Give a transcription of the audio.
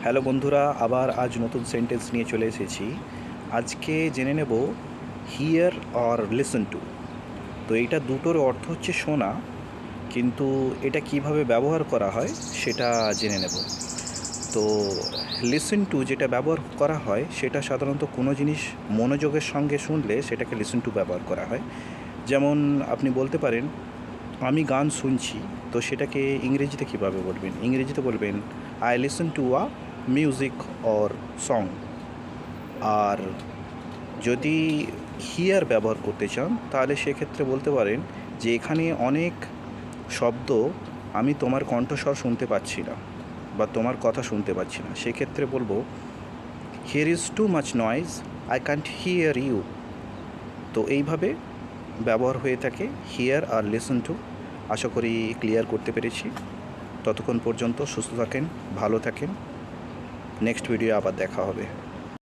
Hello বন্ধুরা, আবার আজ নতুন সেন্টেন্স নিয়ে চলে এসেছি। আজকে জেনে নেব হিয়ার অর লিসেন টু। তো এইটা দুটোর অর্থ হচ্ছে শোনা, কিন্তু এটা কিভাবে ব্যবহার করা হয় সেটা জেনে নেব। তো লিসেন টু যেটা ব্যবহার করা হয় সেটা সাধারণত কোনো জিনিস মনোযোগের সঙ্গে শুনলে সেটাকে লিসেন টু ব্যবহার করা হয়। যেমন আপনি বলতে পারেন, আমি গান শুনছি, তো সেটাকে ইংরেজিতে কীভাবে বলবেন? ইংরেজিতে বলবেন I listen to a music or song. আর যদি হিয়ার ব্যবহার করতে চান তাহলে সেক্ষেত্রে বলতে পারেন যে এখানে অনেক শব্দ আমি তোমার কণ্ঠস্বর শুনতে পাচ্ছি না বা তোমার কথা শুনতে পাচ্ছি না। সেক্ষেত্রে বলবো here is too much noise, I can't hear you. তো এইভাবে ব্যবহার হয়ে থাকে হিয়ার আর লিসেন টু। আশা করি ক্লিয়ার করতে পেরেছি। ততক্ষণ পর্যন্ত সুস্থ থাকেন, ভালো থাকেন। নেক্সট ভিডিও আবার দেখা হবে।